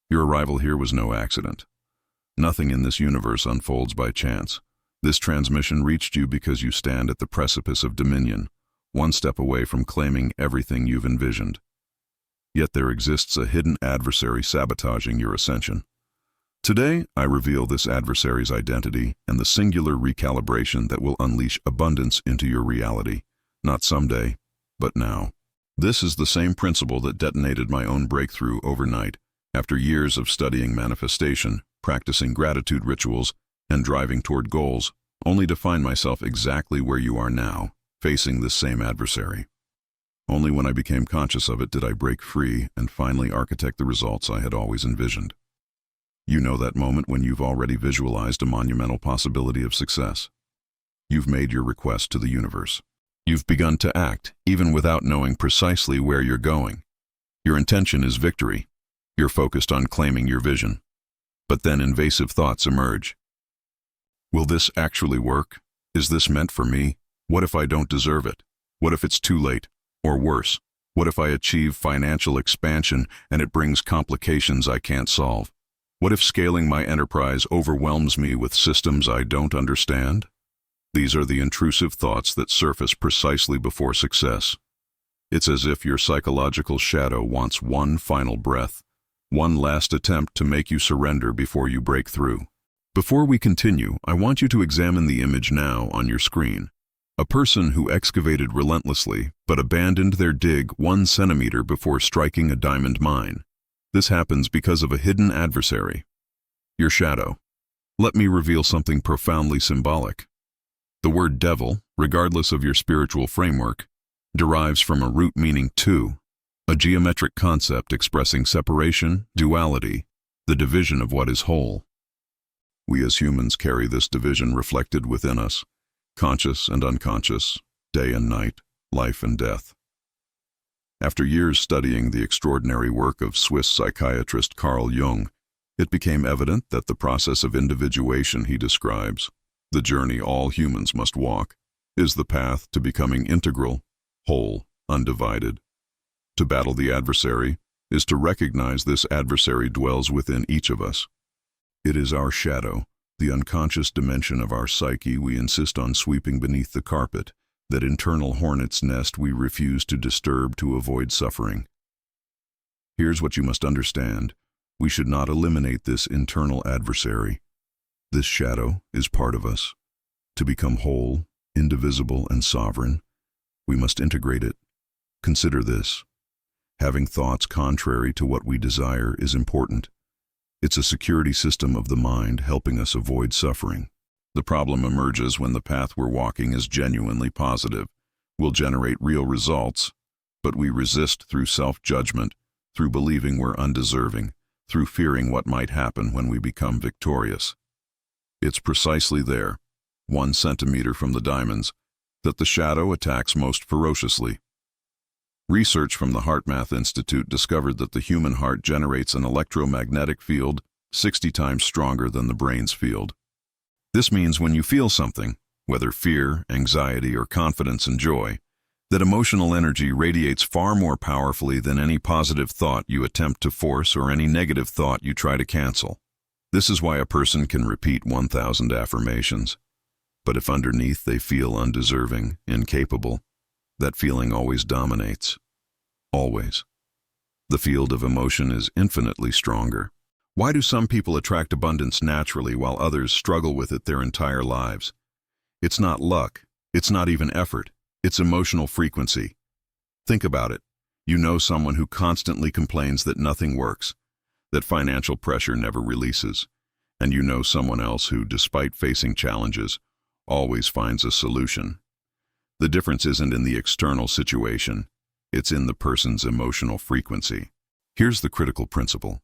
Your arrival here was no accident. Nothing in this universe unfolds by chance. This transmission reached you because you stand at the precipice of dominion, one step away from claiming everything you've envisioned. Yet there exists a hidden adversary sabotaging your ascension. Today, I reveal this adversary's identity and the singular recalibration that will unleash abundance into your reality, not someday, but now. This is the same principle that detonated my own breakthrough overnight, after years of studying manifestation, practicing gratitude rituals, and driving toward goals, only to find myself exactly where you are now, facing this same adversary. Only when I became conscious of it did I break free and finally architect the results I had always envisioned. You know that moment when you've already visualized a monumental possibility of success. You've made your request to the universe. You've begun to act, even without knowing precisely where you're going. Your intention is victory. You're focused on claiming your vision. But then invasive thoughts emerge. Will this actually work? Is this meant for me? What if I don't deserve it? What if it's too late? Or worse, what if I achieve financial expansion and it brings complications I can't solve? What if scaling my enterprise overwhelms me with systems I don't understand? These are the intrusive thoughts that surface precisely before success. It's as if your psychological shadow wants one final breath, one last attempt to make you surrender before you break through. Before we continue, I want you to examine the image now on your screen. A person who excavated relentlessly but abandoned their dig 1 centimeter before striking a diamond mine. This happens because of a hidden adversary, your shadow. Let me reveal something profoundly symbolic. The word devil, regardless of your spiritual framework, derives from a root meaning two, a geometric concept expressing separation, duality, the division of what is whole. We as humans carry this division reflected within us, conscious and unconscious, day and night, life and death. After years studying the extraordinary work of Swiss psychiatrist Carl Jung, it became evident that the process of individuation he describes, the journey all humans must walk, is the path to becoming integral, whole, undivided. To battle the adversary is to recognize this adversary dwells within each of us. It is our shadow, the unconscious dimension of our psyche we insist on sweeping beneath the carpet, that internal hornet's nest we refuse to disturb to avoid suffering. Here's what you must understand. We should not eliminate this internal adversary. This shadow is part of us. To become whole, indivisible, and sovereign, we must integrate it. Consider this. Having thoughts contrary to what we desire is important. It's a security system of the mind helping us avoid suffering. The problem emerges when the path we're walking is genuinely positive. We'll generate real results, but we resist through self-judgment, through believing we're undeserving, through fearing what might happen when we become victorious. It's precisely there, 1 centimeter from the diamonds, that the shadow attacks most ferociously. Research from the HeartMath Institute discovered that the human heart generates an electromagnetic field 60 times stronger than the brain's field. This means when you feel something, whether fear, anxiety, or confidence and joy, that emotional energy radiates far more powerfully than any positive thought you attempt to force or any negative thought you try to cancel. This is why a person can repeat 1,000 affirmations. But if underneath they feel undeserving, incapable, that feeling always dominates. Always. The field of emotion is infinitely stronger. Why do some people attract abundance naturally while others struggle with it their entire lives? It's not luck. It's not even effort. It's emotional frequency. Think about it. You know someone who constantly complains that nothing works, that financial pressure never releases, and you know someone else who, despite facing challenges, always finds a solution. The difference isn't in the external situation. It's in the person's emotional frequency. Here's the critical principle.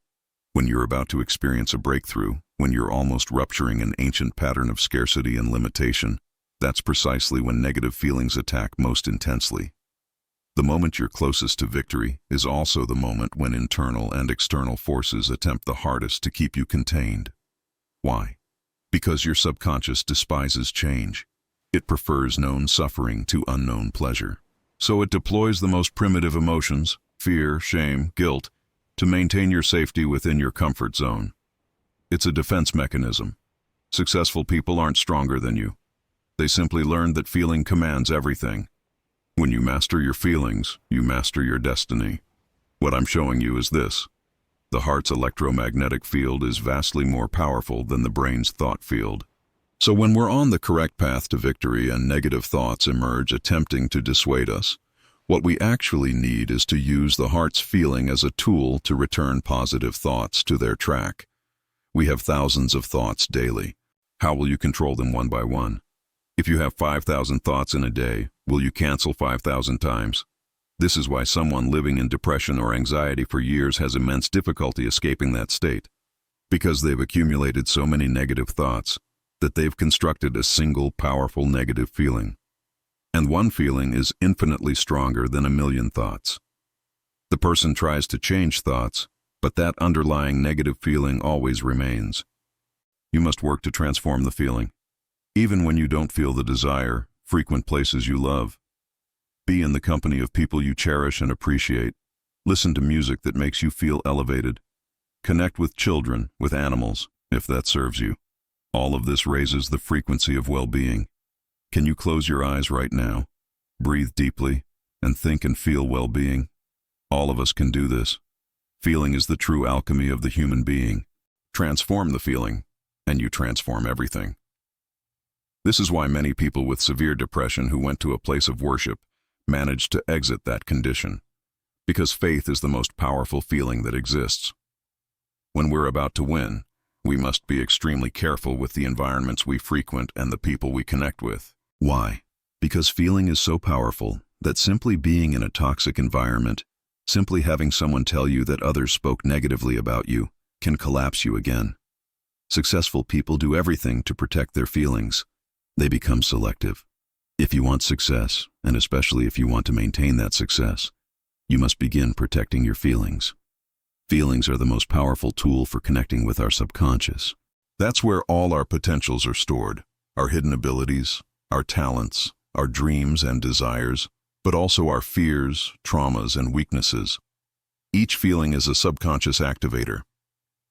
When you're about to experience a breakthrough, when you're almost rupturing an ancient pattern of scarcity and limitation, that's precisely when negative feelings attack most intensely. The moment you're closest to victory is also the moment when internal and external forces attempt the hardest to keep you contained. Why? Because your subconscious despises change. It prefers known suffering to unknown pleasure. So it deploys the most primitive emotions, fear, shame, guilt, to maintain your safety within your comfort zone. It's a defense mechanism. Successful people aren't stronger than you. They simply learned that feeling commands everything. When you master your feelings, you master your destiny. What I'm showing you is this. The heart's electromagnetic field is vastly more powerful than the brain's thought field. So when we're on the correct path to victory and negative thoughts emerge attempting to dissuade us, what we actually need is to use the heart's feeling as a tool to return positive thoughts to their track. We have thousands of thoughts daily. How will you control them one by one? If you have 5,000 thoughts in a day, will you cancel 5,000 times? This is why someone living in depression or anxiety for years has immense difficulty escaping that state. Because they've accumulated so many negative thoughts that they've constructed a single powerful negative feeling. And one feeling is infinitely stronger than a million thoughts. The person tries to change thoughts, but that underlying negative feeling always remains. You must work to transform the feeling. Even when you don't feel the desire, frequent places you love. Be in the company of people you cherish and appreciate. Listen to music that makes you feel elevated. Connect with children, with animals, if that serves you. All of this raises the frequency of well-being. Can you close your eyes right now? Breathe deeply and think and feel well-being. All of us can do this. Feeling is the true alchemy of the human being. Transform the feeling, and you transform everything. This is why many people with severe depression who went to a place of worship managed to exit that condition. Because faith is the most powerful feeling that exists. When we're about to win, we must be extremely careful with the environments we frequent and the people we connect with. Why? Because feeling is so powerful that simply being in a toxic environment, simply having someone tell you that others spoke negatively about you, can collapse you again. Successful people do everything to protect their feelings. They become selective. If you want success, and especially if you want to maintain that success, you must begin protecting your feelings. Feelings are the most powerful tool for connecting with our subconscious. That's where all our potentials are stored, our hidden abilities, our talents, our dreams and desires, but also our fears, traumas, and weaknesses. Each feeling is a subconscious activator.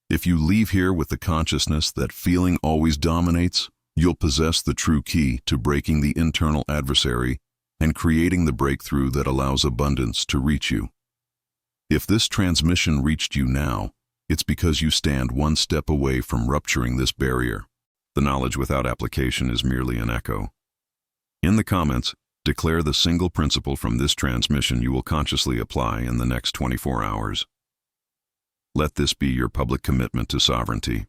If you leave here with the consciousness that feeling always dominates, you'll possess the true key to breaking the internal adversary and creating the breakthrough that allows abundance to reach you. If this transmission reached you now, it's because you stand one step away from rupturing this barrier. The knowledge without application is merely an echo. In the comments, declare the single principle from this transmission you will consciously apply in the next 24 hours. Let this be your public commitment to sovereignty.